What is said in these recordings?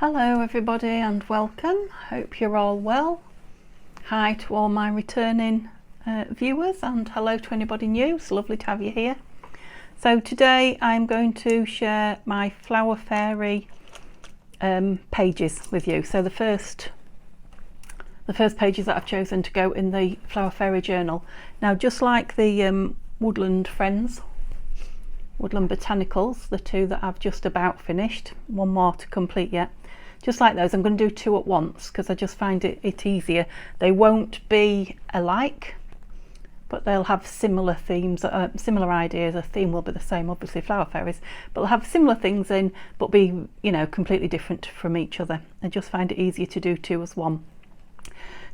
Hello everybody and welcome. Hope you're all well. Hi to all my returning viewers and hello to anybody new. It's lovely to have you here. So today I'm going to share my Flower Fairy pages with you. So the first pages that I've chosen to go in the Flower Fairy journal. Now, just like the Woodland Friends, Woodland Botanicals, the two that I've just about finished, one more to complete yet. Just like those, I'm going to do two at once because I just find it easier. They won't be alike, but they'll have similar themes, similar ideas. The theme will be the same, obviously, Flower Fairies, but they'll have similar things in, but be, completely different from each other. I just find it easier to do two as one.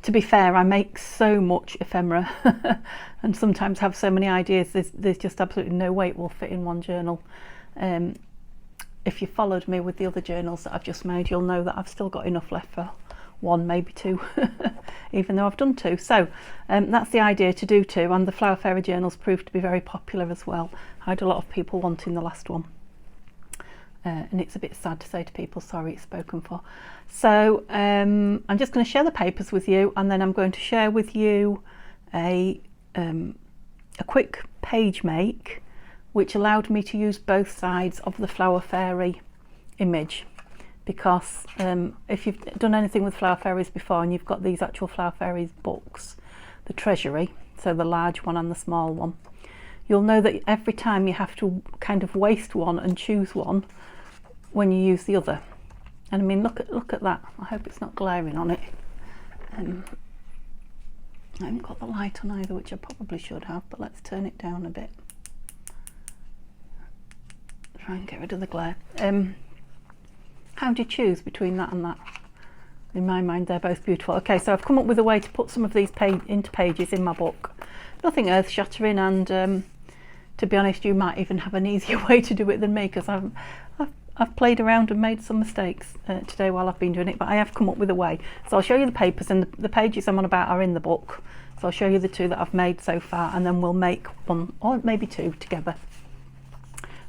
To be fair, I make so much ephemera and sometimes have so many ideas, there's just absolutely no way it will fit in one journal. If you followed me with the other journals that I've just made, you'll know that I've still got enough left for one, maybe two, even though I've done two. So that's the idea, to do two, and the Flower Fairy journals proved to be very popular as well. I had a lot of people wanting the last one. And it's a bit sad to say to people, sorry, it's spoken for. So I'm just going to share the papers with you, and then I'm going to share with you a quick page make which allowed me to use both sides of the Flower Fairy image, because if you've done anything with Flower Fairies before and you've got these actual Flower Fairies books, the treasury, so the large one and the small one, you'll know that every time you have to kind of waste one and choose one when you use the other. And I mean, look at that. I hope it's not glaring on it. I haven't got the light on either, which I probably should have, but let's turn it down a bit. Try and get rid of the glare. How do you choose between that and that? In my mind, they're both beautiful. Okay, so I've come up with a way to put some of these into pages in my book. Nothing earth-shattering, and to be honest, you might even have an easier way to do it than me, because I've played around and made some mistakes today while I've been doing it, but I have come up with a way. So I'll show you the papers, and the pages I'm on about are in the book. So I'll show you the two that I've made so far, and then we'll make one or maybe two together.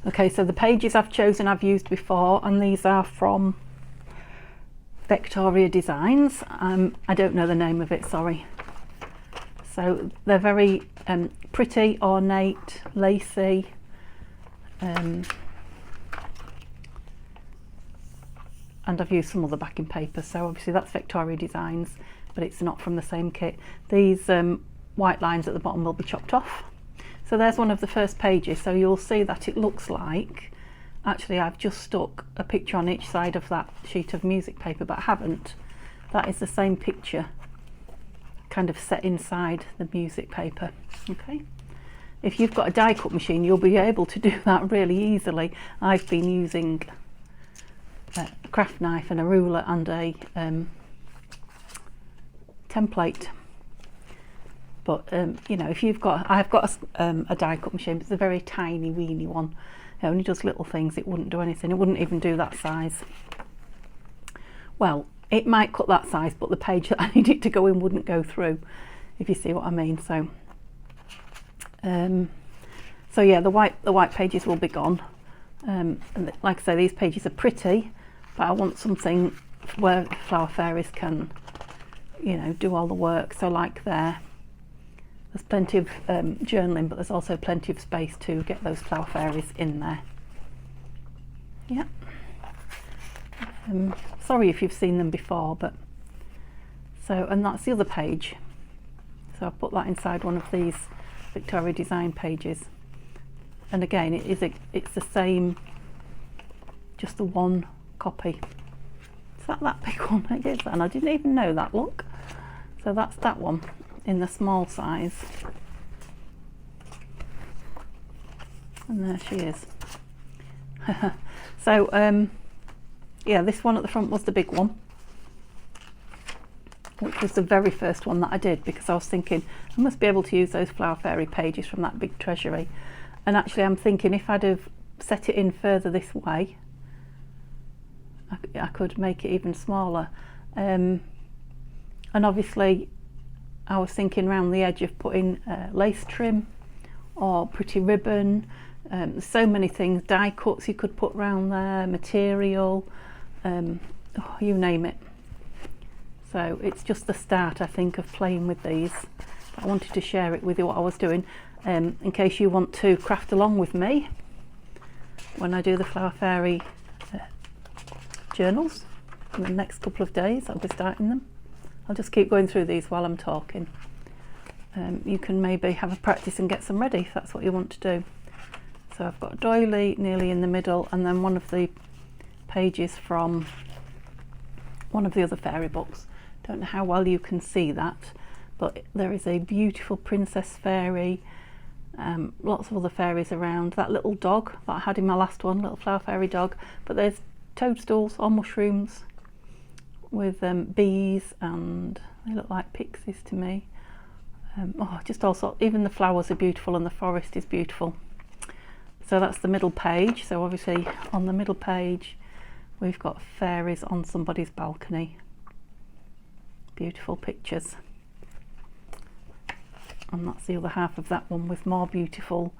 Okay, so the pages I've chosen I've used before, and these are from Victoria Designs. I don't know the name of it, sorry. So they're very pretty, ornate, lacy, and I've used some other backing paper, so obviously that's Victoria Designs, but it's not from the same kit. These white lines at the bottom will be chopped off. So there's one of the first pages, so you'll see that it looks like, actually I've just stuck a picture on each side of that sheet of music paper, but I haven't. That is the same picture kind of set inside the music paper. Okay, if you've got a die cut machine, you'll be able to do that really easily. I've been using a craft knife and a ruler and a template, but if you've got, I've got a die cut machine, but it's a very tiny weeny one. It only does little things. It wouldn't do anything. It wouldn't even do that size. Well, it might cut that size, but the page that I need it to go in wouldn't go through, if you see what I mean. So so yeah, the white pages will be gone, and like I say, these pages are pretty, but I want something where Flower Fairies can do all the work. So like there's plenty of journaling, but there's also plenty of space to get those Flower Fairies in there. Yeah. Sorry if you've seen them before, but so, and that's the other page. So I've put that inside one of these Victoria Design pages. And again, it's the same, just the one copy. Is that big one? It is, and I didn't even know that, look. So that's that one in the small size. And there she is. So yeah, this one at the front was the big one, which was the very first one that I did, because I was thinking I must be able to use those Flower Fairy pages from that big treasury. And actually I'm thinking if I'd have set it in further this way, I could make it even smaller. And obviously I was thinking around the edge of putting lace trim or pretty ribbon. So many things, die cuts you could put around there, material, oh, you name it. So it's just the start, I think, of playing with these. I wanted to share it with you what I was doing, in case you want to craft along with me when I do the Flower Fairy journals in the next couple of days. I'll be starting them. I'll just keep going through these while I'm talking. You can maybe have a practice and get some ready if that's what you want to do. So I've got a doily nearly in the middle, and then one of the pages from one of the other fairy books. Don't know how well you can see that, but there is a beautiful princess fairy, lots of other fairies around. That little dog that I had in my last one, little flower fairy dog, but there's toadstools or mushrooms with bees, and they look like pixies to me. Oh, just also, even the flowers are beautiful and the forest is beautiful. So that's the middle page. So obviously on the middle page we've got fairies on somebody's balcony. Beautiful pictures. And that's the other half of that one with more beautiful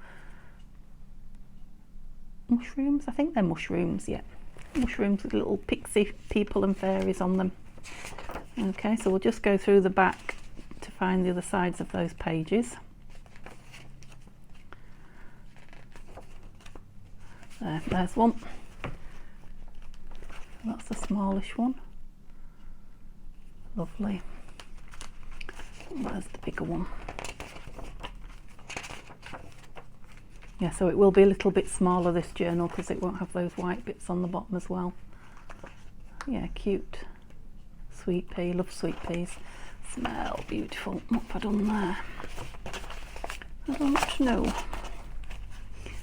mushrooms. I think they're mushrooms, yeah. Mushrooms with little pixie people and fairies on them. Okay, so we'll just go through the back to find the other sides of those pages. There's one. That's the smallish one. Lovely. There's the bigger one. Yeah, so it will be a little bit smaller, this journal, because it won't have those white bits on the bottom as well. Yeah, cute. Sweet pea, love sweet peas. Smell beautiful. What have I done there? I don't know.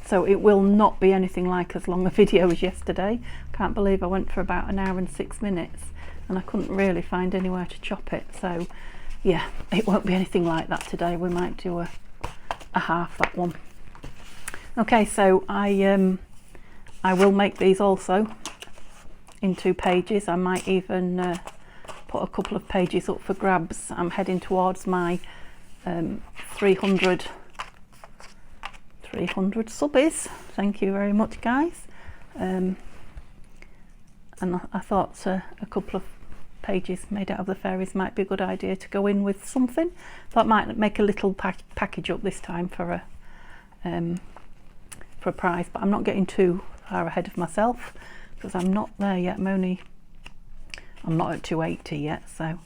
So it will not be anything like as long a video as yesterday. Can't believe I went for about 1 hour and 6 minutes and I couldn't really find anywhere to chop it. So yeah, it won't be anything like that today. We might do a half that one. Okay, so I will make these also in 2 pages. I might even put a couple of pages up for grabs. I'm heading towards my 300 subbies. Thank you very much, guys. And I thought a couple of pages made out of the fairies might be a good idea to go in with something. That might make a little package up this time for a prize, but I'm not getting too far ahead of myself because I'm not there yet. I'm not at 280 yet. So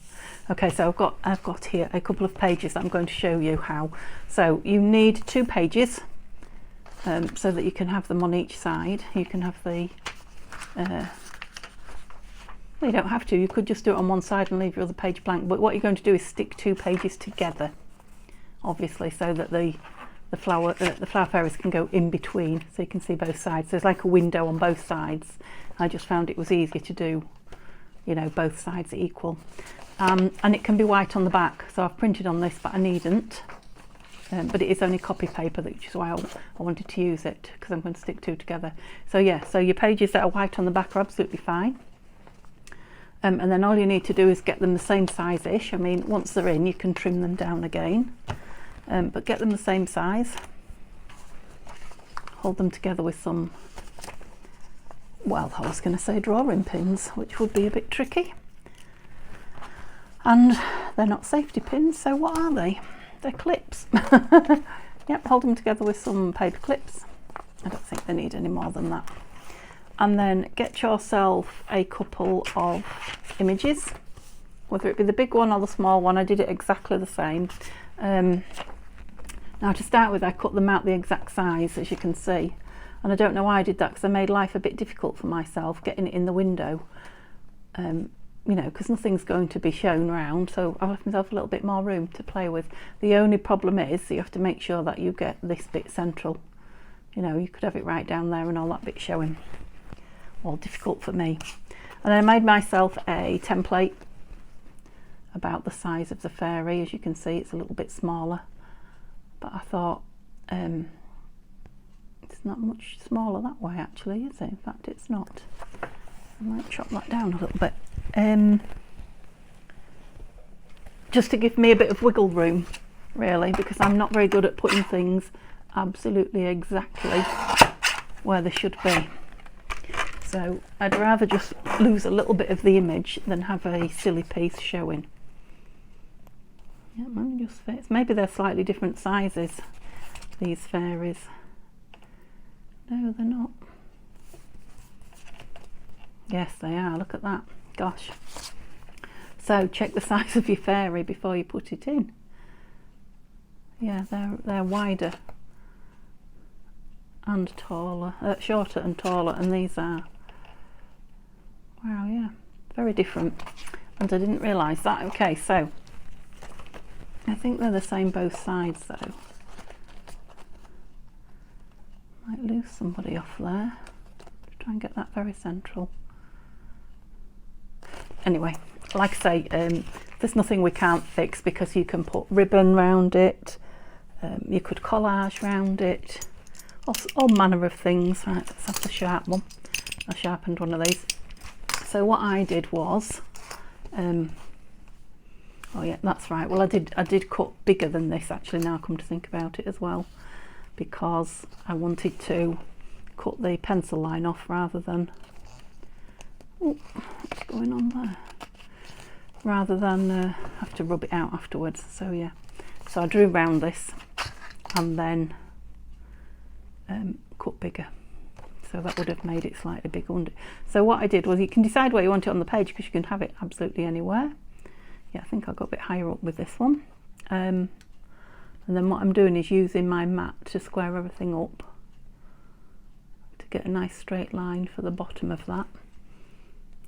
okay, so I've got here a couple of pages that I'm going to show you how. So you need 2 pages so that you can have them on each side. You can have the well, you don't have to, you could just do it on one side and leave your other page blank, but what you're going to do is stick 2 pages together, obviously, so that the flower fairies can go in between, so you can see both sides. There's like a window on both sides. I just found it was easier to do, you know, both sides equal. And it can be white on the back, so I've printed on this, but I needn't. But it is only copy paper, which is why I wanted to use it, because I'm going to stick 2 together. So yeah, so your pages that are white on the back are absolutely fine. And then all you need to do is get them the same size-ish. I mean, once they're in, you can trim them down again. But get them the same size. Hold them together with some, well, I was going to say drawing pins, which would be a bit tricky. And they're not safety pins, so what are they? They're clips. Yep, hold them together with some paper clips. I don't think they need any more than that. And then get yourself a couple of images, whether it be the big one or the small one. I did it exactly the same. Now to start with, I cut them out the exact size, as you can see, and I don't know why I did that, because I made life a bit difficult for myself getting it in the window, you know, because nothing's going to be shown round, so I left myself a little bit more room to play with. The only problem is you have to make sure that you get this bit central. You know, you could have it right down there and all that bit showing. All difficult for me. And I made myself a template about the size of the fairy. As you can see, it's a little bit smaller, but I thought it's not much smaller that way, actually, is it? In fact, it's not. I might chop that down a little bit, just to give me a bit of wiggle room, really, because I'm not very good at putting things absolutely exactly where they should be. So I'd rather just lose a little bit of the image than have a silly piece showing. Yeah, mine just fits. Maybe they're slightly different sizes, these fairies. No, they're not. Yes, they are. Look at that. Gosh. So check the size of your fairy before you put it in. Yeah, they're wider and taller, shorter and taller, and these are, wow, yeah, very different. And I didn't realise that. Okay, so I think they're the same both sides though. Might lose somebody off there. Try and get that very central. Anyway, like I say, there's nothing we can't fix because you can put ribbon round it, you could collage round it, all manner of things. Right, let's have the sharp one. I sharpened one of these. So what I did was, oh yeah, that's right. Well, I did cut bigger than this actually. Now I come to think about it as well, because I wanted to cut the pencil line off rather than, oh, what's going on there? Rather than have to rub it out afterwards. So yeah, so I drew round this and then cut bigger. So that would have made it slightly bigger under. So what I did was, you can decide where you want it on the page because you can have it absolutely anywhere. Yeah, I think I got a bit higher up with this one. And then what I'm doing is using my mat to square everything up to get a nice straight line for the bottom of that.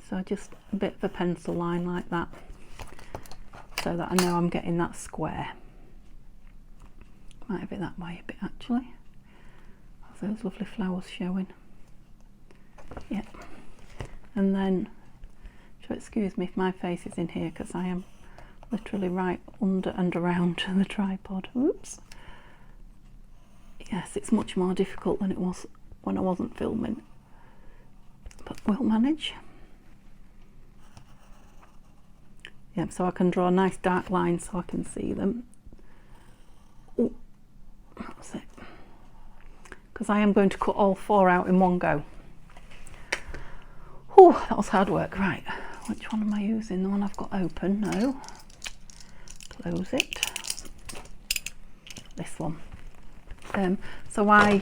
So just a bit of a pencil line like that, so that I know I'm getting that square. Might have it that way a bit actually. Those lovely flowers showing. Yeah. And then, excuse me if my face is in here because I am literally right under and around the tripod. Oops. Yes, it's much more difficult than it was when I wasn't filming, but we'll manage. Yeah, so I can draw nice dark lines so I can see them. Oh, that's it. Because I am going to cut all 4 out in one go. Oh, that was hard work. Right, which one am I using? The one I've got open? No. Close it. This one. So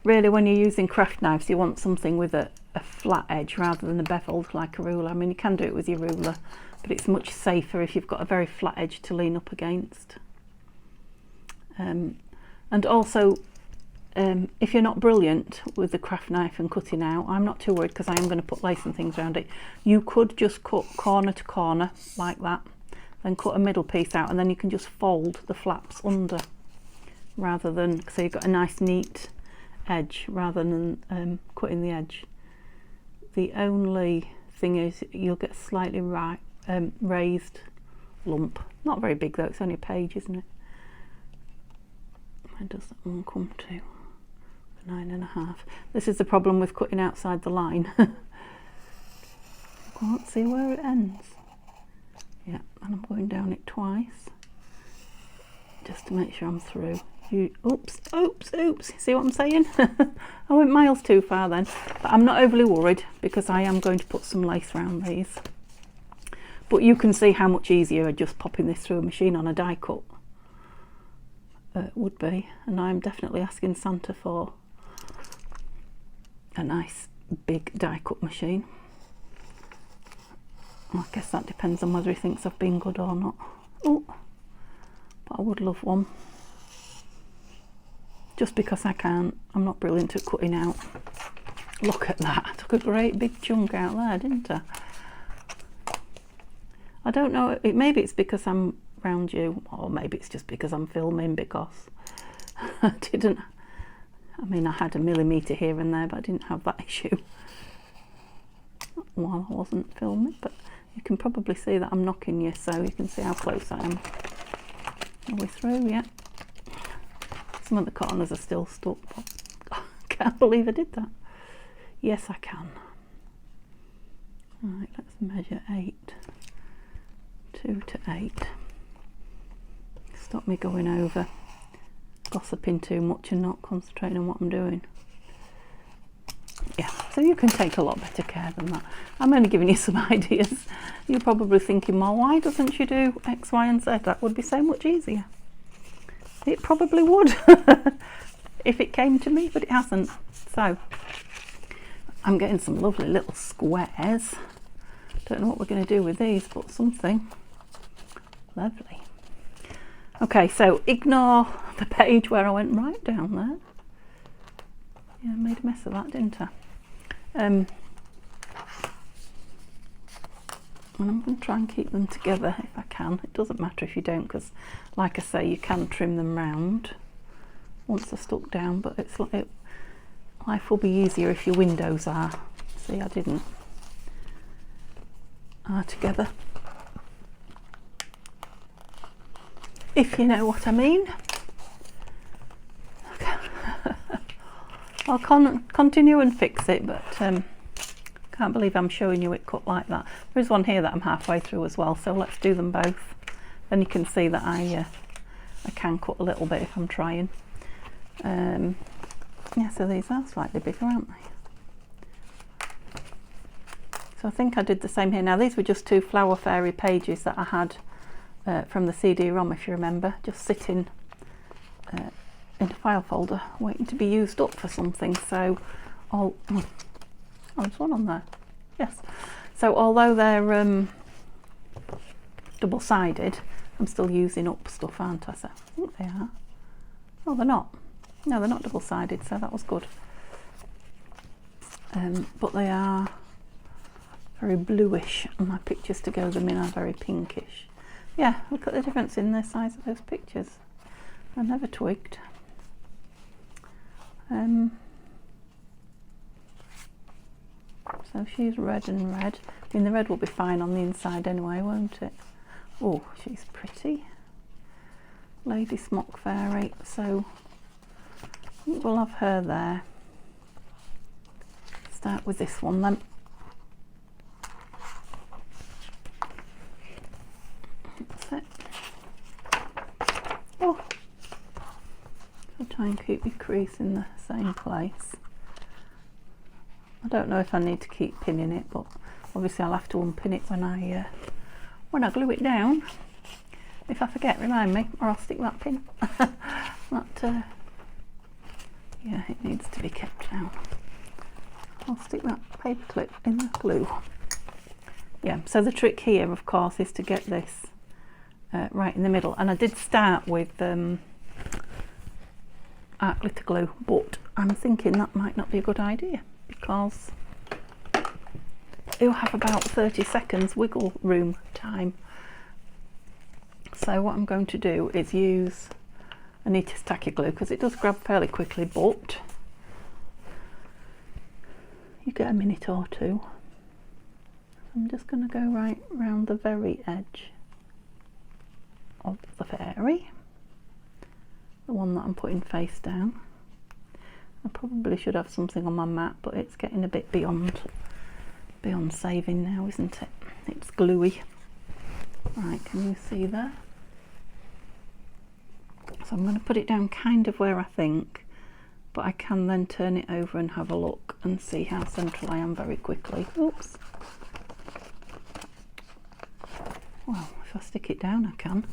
really, when you're using craft knives, you want something with a flat edge rather than a beveled like a ruler. I mean, you can do it with your ruler, but it's much safer if you've got a very flat edge to lean up against. And also, if you're not brilliant with the craft knife and cutting out, I'm not too worried because I am going to put lace and things around it. You could just cut corner to corner like that, then cut a middle piece out, and then you can just fold the flaps under, rather than, so you've got a nice neat edge rather than cutting the edge. The only thing is you'll get slightly raised lump. Not very big though, it's only a page, isn't it? Where does that one come to? 9.5. This is the problem with cutting outside the line. I can't see where it ends. Yeah, and I'm going down it twice just to make sure I'm through. Oops, see what I'm saying? I went miles too far then, but I'm not overly worried because I am going to put some lace around these. But you can see how much easier just popping this through a machine on a die cut would be, and I'm definitely asking Santa for a nice big die cut machine. I guess that depends on whether he thinks I've been good or not. Oh, but I would love one. Just because I can't, I'm not brilliant at cutting out. Look at that, I took a great big chunk out there, didn't I? I don't know, maybe it's because I'm around you, or maybe it's just because I'm filming, because I mean, I had a millimetre here and there, but I didn't have that issue while I wasn't filming. But you can probably see that I'm knocking you, so you can see how close I am. Are we through? Yeah. Some of the corners are still stuck, but I can't believe I did that. Yes, I can. Right, let's measure 8. 2 to 8. Stop me going over gossiping too much and not concentrating on what I'm doing. Yeah. So you can take a lot better care than that. I'm only giving you some ideas. You're probably thinking, well, why doesn't she do X, Y and Z? That would be so much easier. It probably would if it came to me, but it hasn't. So I'm getting some lovely little squares. Don't know what we're going to do with these, but something lovely. Okay, so ignore the page where I went right down there. Yeah, I made a mess of that, didn't I? And I'm going to try and keep them together if I can. It doesn't matter if you don't, because like I say, you can trim them round once they're stuck down, but it's like life will be easier if your windows are. See, I didn't. Are together. If you know what I mean. I'll continue and fix it, but can't believe I'm showing you it cut like that. There's one here that I'm halfway through as well, so let's do them both. Then you can see that I can cut a little bit if I'm trying. Yeah, so these are slightly bigger, aren't they? So I think I did the same here. Now these were just 2 Flower Fairy pages that I had from the CD-ROM, if you remember, just sitting in a file folder waiting to be used up for something. So oh, there's one on there. Yes. So although they're double-sided, I'm still using up stuff, aren't I? So I think they are. Oh, they're not. No, they're not double-sided, so that was good. But they are very bluish, and my pictures to go them in are very pinkish. Yeah, look at the difference in the size of those pictures. I never twigged. So she's red and red. I mean, the red will be fine on the inside anyway, won't it? Oh, she's pretty. Lady Smock Fairy. So I think we'll have her there. Start with this one then. That's it. Oh, I'll try and keep my crease in the same place. I don't know if I need to keep pinning it, but obviously I'll have to unpin it when I glue it down. If I forget, remind me, or I'll stick that pin. Yeah, it needs to be kept down. I'll stick that paper clip in the glue. Yeah, so the trick here, of course, is to get this right in the middle. And I did start with art glitter glue, but I'm thinking that might not be a good idea, because it'll have about 30 seconds wiggle room time. So what I'm going to do is use a neatest tacky glue, because it does grab fairly quickly, but you get a minute or two. I'm just going to go right round the very edge of the fairy, the one that I'm putting face down. I probably should have something on my mat, but it's getting a bit beyond saving now, isn't it? It's gluey. Right, can you see there? So I'm going to put it down kind of where I think, but I can then turn it over and have a look and see how central I am very quickly. Oops. Well, if I stick it down I can.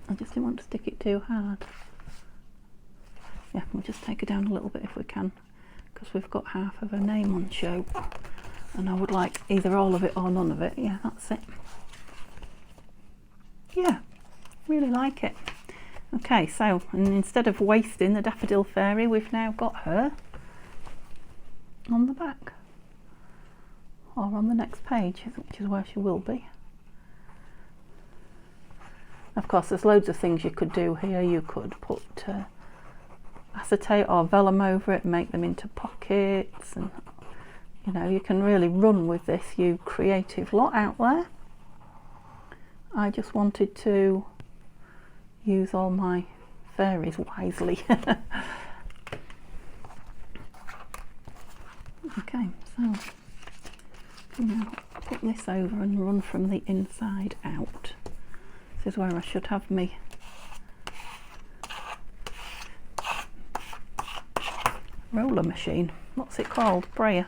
I just didn't want to stick it too hard. Yeah, we'll just take her down a little bit if we can, because we've got half of her name on show, and I would like either all of it or none of it. Yeah, that's it. Yeah, really like it. Okay, so and instead of wasting the Daffodil Fairy, we've now got her on the back, or on the next page, which is where she will be. Of course, there's loads of things you could do here. You could put acetate or vellum over it and make them into pockets, and you know, you can really run with this, you creative lot out there. I just wanted to use all my fairies wisely. Okay, so now put this over and run from the inside out. This is where I should have roller machine. What's it called? Brayer.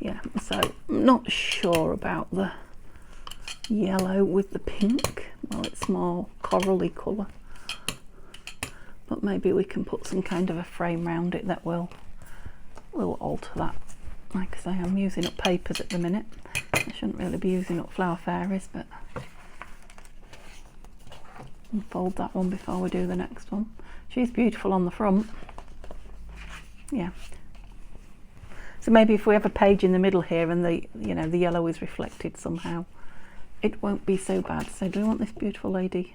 Yeah, so I'm not sure about the yellow with the pink. Well, it's more corally colour, but maybe we can put some kind of a frame around it that will alter that. Like I say, I'm using up papers at the minute. I shouldn't really be using up flower fairies, but I'll fold that one before we do the next one. She's beautiful on the front. Yeah. So maybe if we have a page in the middle here and the yellow is reflected somehow, it won't be so bad. So do we want this beautiful lady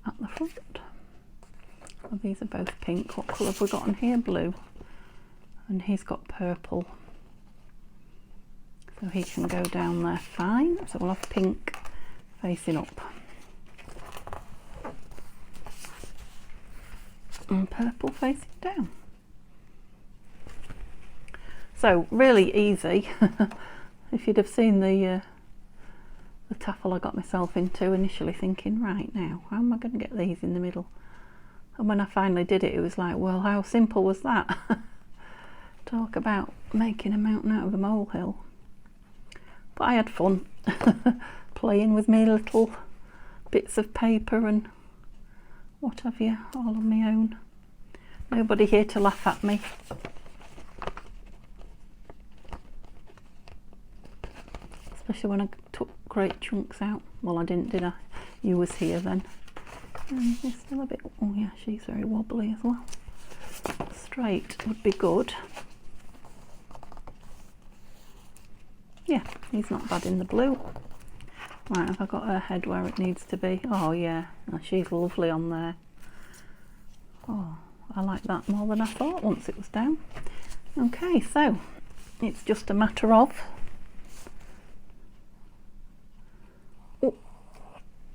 at the front? Well, these are both pink. What colour have we got on here? Blue. And he's got purple. So he can go down there fine. So we'll have pink facing up. And purple facing down. So really easy. If you'd have seen the taffel I got myself into initially, thinking, right, now how am I going to get these in the middle? And when I finally did it, it was like, well, how simple was that? Talk about making a mountain out of a molehill. But I had fun playing with me little bits of paper and what have you, all on my own. Nobody here to laugh at me. Especially when I took great chunks out. Well, I didn't, did I? You was here then. And it's still a bit, oh yeah, she's very wobbly as well. Straight would be good. Yeah, he's not bad in the blue. Right, have I got her head where it needs to be? Oh yeah, oh, she's lovely on there. Oh, I like that more than I thought once it was down. Okay, so it's just a matter of, oh,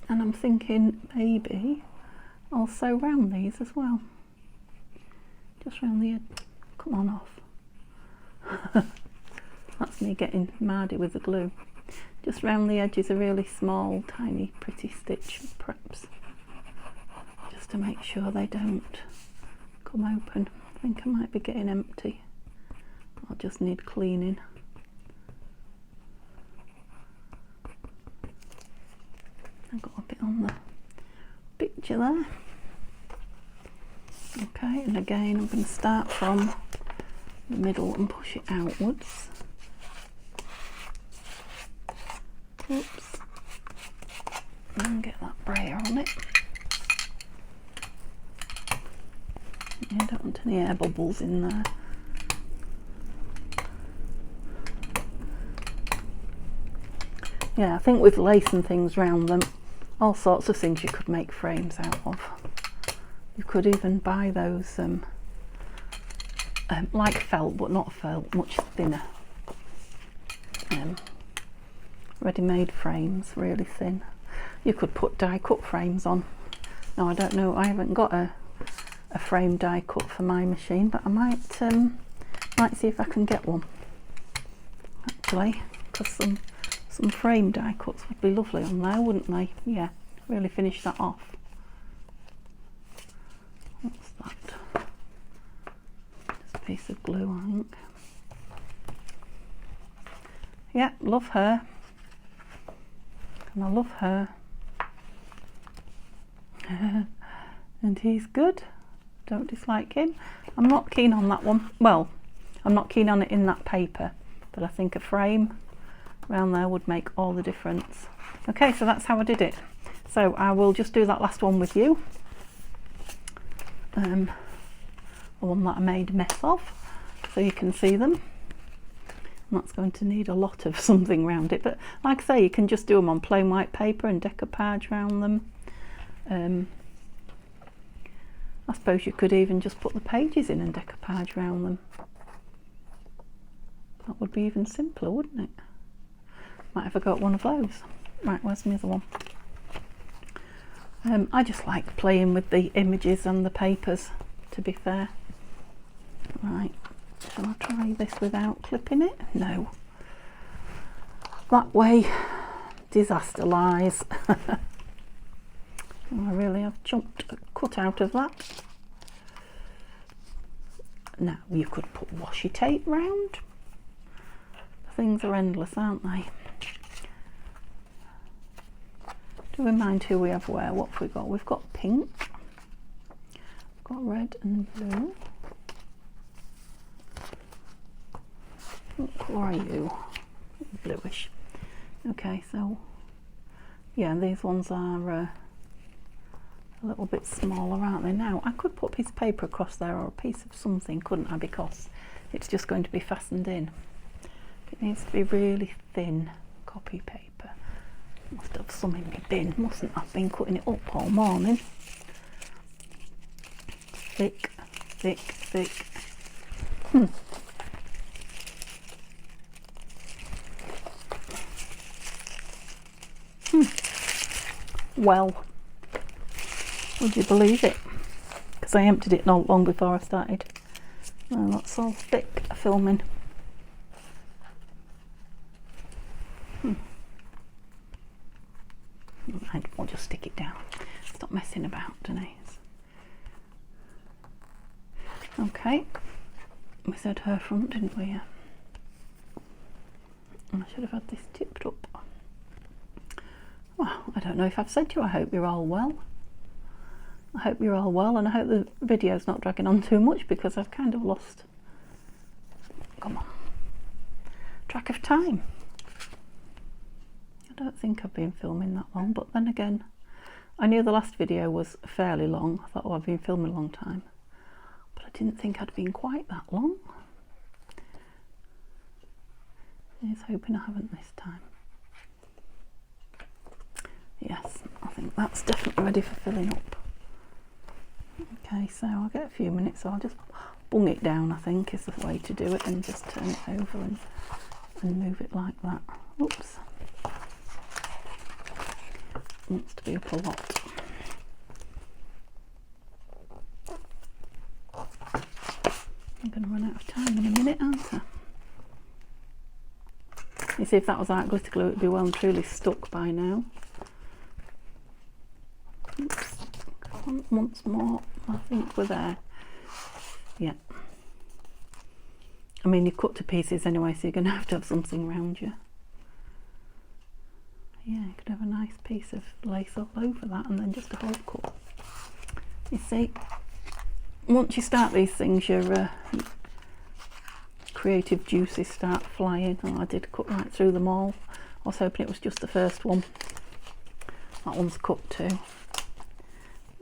and I'm thinking maybe I'll sew round these as well. Just round the edge. Come on off. That's me getting mardy with the glue. Just round the edges, a really small, tiny, pretty stitch, perhaps, just to make sure they don't come open. I think I might be getting empty. I'll just need cleaning. I've got a bit on the picture there. Okay, and again I'm going to start from the middle and push it outwards. Oops. And get that brayer on it. I don't want any air bubbles in there. Yeah, I think with lace and things round them, all sorts of things you could make frames out of. You could even buy those like felt, but not felt, much thinner. Ready-made frames, really thin. You could put die cut frames on. Now I don't know, I haven't got a frame die cut for my machine, but I might see if I can get one actually, because some frame die cuts would be lovely on there, wouldn't they? Yeah, really finish that off. What's that? Just a piece of glue, I think. Yeah, love her. And I love her. And he's good. Don't dislike him. I'm not keen on that one. Well, I'm not keen on it in that paper, but I think a frame around there would make all the difference. Okay, so that's how I did it. So I will just do that last one with you. The one that I made a mess of, so you can see them. And that's going to need a lot of something around it, but like I say, you can just do them on plain white paper and decoupage around them. I suppose you could even just put the pages in and decoupage around them. That would be even simpler, wouldn't it? Might have got one of those. Right, where's the other one? I just like playing with the images and the papers, to be fair. Right, shall I try this without clipping it? No. That way disaster lies. I really have jumped a cut out of that. Now you could put washi tape round. Things are endless, aren't they? Do we mind who we have where? What have we got? We've got pink, we've got red and blue. What colour are you? Bluish. Okay, so yeah, these ones are a little bit smaller, aren't they? Now I could put a piece of paper across there, or a piece of something, couldn't I? Because it's just going to be fastened in. It needs to be really thin copy paper. Must have some in my bin, mustn't I? I've been cutting it up all morning. Thick, thick, thick. Well, would you believe it? Because I emptied it not long before I started. Oh, that's all thick filming. We'll just stick it down. Stop messing about, Denise. Okay, we said her front, didn't we? I should have had this tipped up. Well, I don't know if I've said to you, I hope you're all well. I hope you're all well, and I hope the video's not dragging on too much, because I've kind of lost, come on, track of time. I don't think I've been filming that long, but then again, I knew the last video was fairly long. I thought, oh, I've been filming a long time, but I didn't think I'd been quite that long. Here's hoping I haven't this time. Yes, I think that's definitely ready for filling up. Okay, so I'll get a few minutes, so I'll just bung it down, I think is the way to do it, and just turn it over and move it like that. Oops. Wants to be up a lot. I'm going to run out of time in a minute, aren't I? You see, if that was art glitter glue, it would be well and truly stuck by now. Oops. Come on, once more. I think we're there. Yeah. I mean, you've cut to pieces anyway, so you're going to have something around you. Yeah, you could have a nice piece of lace all over that, and then just a hole cut. You see, once you start these things, your creative juices start flying. Oh, I did cut right through them all. I was hoping it was just the first one. That one's cut too.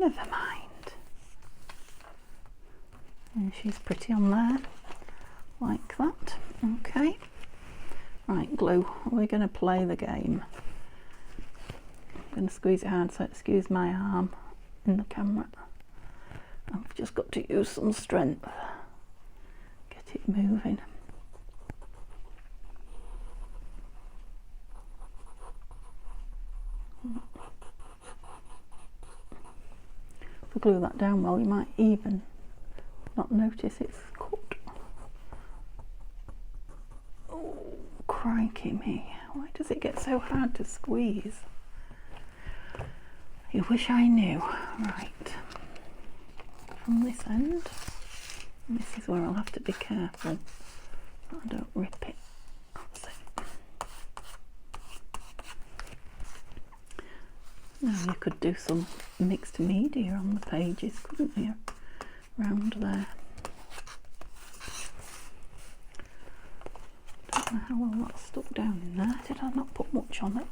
Never mind. And she's pretty on there, like that. Okay. Right, glue. We're going to play the game. I'm going to squeeze it hard, so excuse my arm in the camera. I've just got to use some strength. Get it moving. If we glue that down well, you might even not notice it's cut. Oh, crikey me. Why does it get so hard to squeeze? You wish I knew. Right. From this end, this is where I'll have to be careful that I don't rip it. That's it. Now you could do some mixed media on the pages, couldn't you? Round there. Don't know how well that's stuck down in there. Did I not put much on it?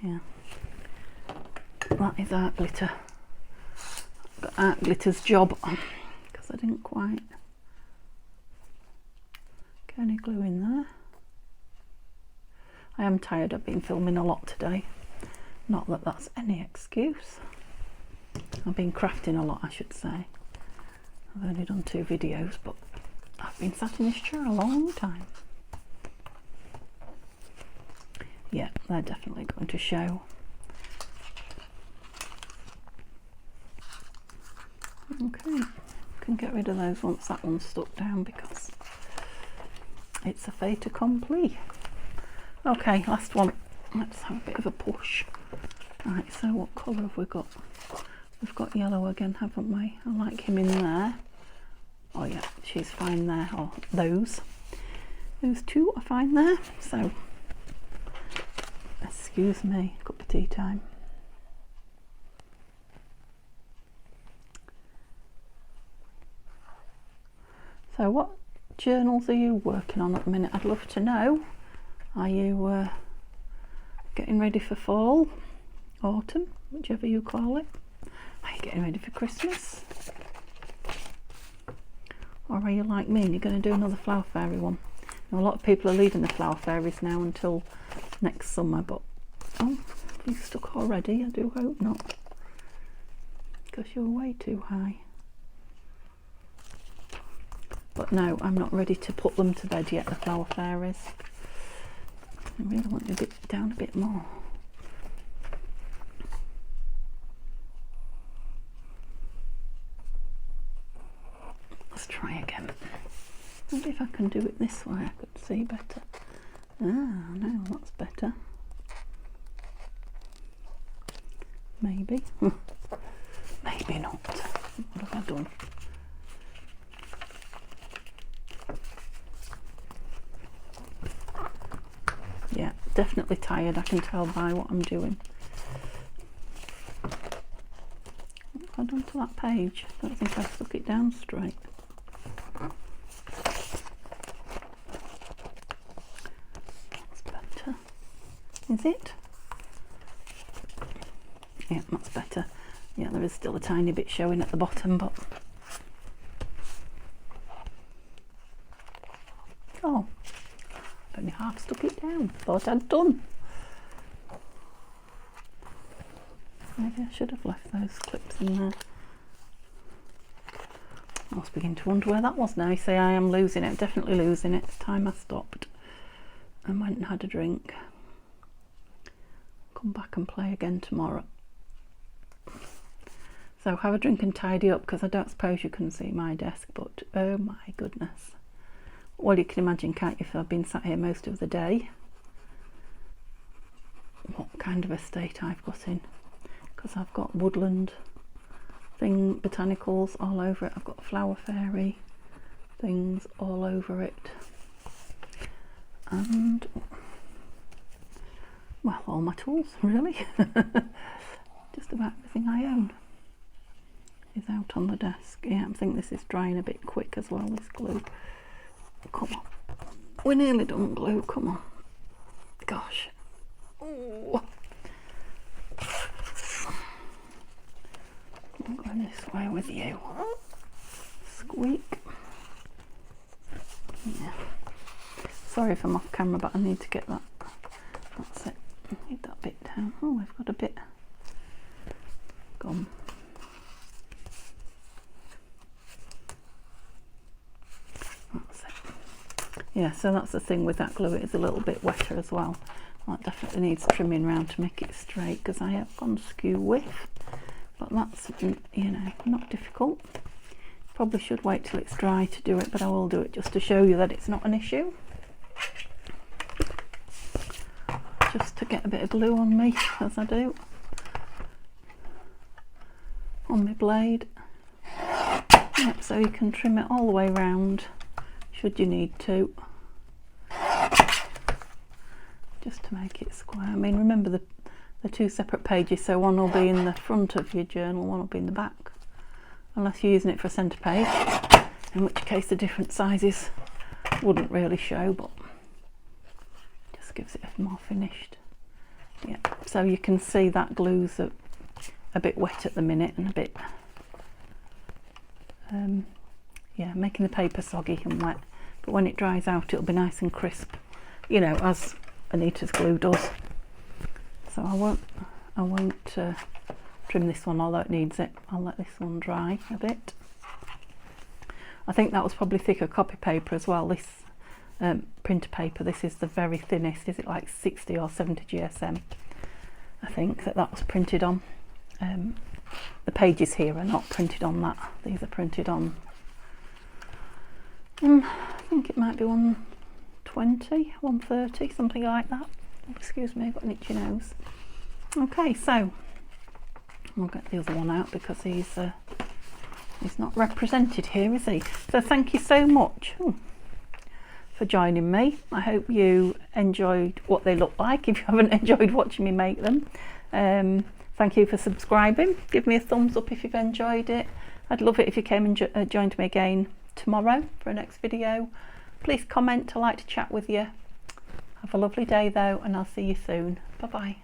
Yeah. That is art glitter. Got art glitter's job because I didn't quite get any glue in there. I am tired. I've been filming a lot today. Not that that's any excuse. I've been crafting a lot, I should say. I've only done 2 videos, but I've been sat in this chair a long time. Yeah, they're definitely going to show. Okay, can get rid of those once that one's stuck down, because It's a fait accompli. Okay, last one. Let's have a bit of a push. Right, so what colour have we got? We've got yellow again, haven't we? I like him in there. Oh yeah, she's fine there. Oh, those two are fine there. So, excuse me, cup of tea time. So what journals are you working on at the minute? I'd love to know. Are you getting ready for fall, autumn, whichever you call it? Are you getting ready for Christmas? Or are you like me and you're going to do another flower fairy one? Now, a lot of people are leaving the flower fairies now until next summer, but oh, you stuck already? I do hope not, because you're way too high. But no, I'm not ready to put them to bed yet, the flower fairies. I really want to get down a bit more. Let's try again. Maybe if I can do it this way I could see better. Ah, no, that's better. Maybe. Maybe not. What have I done? Yeah, definitely tired. I can tell by what I'm doing. What have I done to that page? I don't think I stuck it down straight. That's better. Is it? Yeah, that's better. Yeah, there is still a tiny bit showing at the bottom, but oh, I've only half stuck it down. Thought I'd done. Maybe I should have left those clips in there. I was beginning to wonder where that was now. You say I am losing it, definitely losing it. It's time I stopped and went and had a drink. Come back and play again tomorrow. So have a drink and tidy up, because I don't suppose you can see my desk, but oh my goodness. Well, you can imagine, can't you, if I've been sat here most of the day, what kind of a state I've got in. Because I've got woodland botanicals all over it. I've got flower fairy things all over it. And, well, all my tools, really. Just about everything I own is out on the desk. Yeah, I think this is drying a bit quick as well, this glue. Come on. We're nearly done, glue. Come on. Gosh. Ooh. I'm going this way with you. Squeak. Yeah. Sorry if I'm off camera, but I need to get that. That's it. I need that bit down. Oh, I've got a bit gone. That's it. Yeah, so that's the thing with that glue, it is a little bit wetter as well. That definitely needs trimming around to make it straight, because I have gone skew with. But that's, you know, not difficult. Probably should wait till it's dry to do it, but I will do it just to show you that it's not an issue. Just to get a bit of glue on me, as I do. On my blade. Yep, so you can trim it all the way round, should you need to. Just to make it square. I mean, remember the two separate pages, so one will be in the front of your journal, one will be in the back, unless you're using it for a centre page, in which case the different sizes wouldn't really show, but just gives it a more finished. Yeah, so you can see that glue's a bit wet at the minute and a bit yeah, making the paper soggy and wet, but when it dries out it'll be nice and crisp, you know, as Anita's glue does. So I won't trim this one, although it needs it. I'll let this one dry a bit. I think that was probably thicker copy paper as well, this printer paper. This is the very thinnest. Is it like 60 or 70 GSM? I think that was printed on. The pages here are not printed on that. These are printed on, I think it might be 120, 130, something like that. Oh, excuse me, I've got an itchy nose. Okay, so I'll get the other one out because he's not represented here, is he? So thank you so much for joining me. I hope you enjoyed what they look like if you haven't enjoyed watching me make them. Thank you for subscribing. Give me a thumbs up if you've enjoyed it. I'd love it if you came and joined me again tomorrow for a next video. Please comment. I like to chat with you. Have a lovely day though, and I'll see you soon. Bye bye.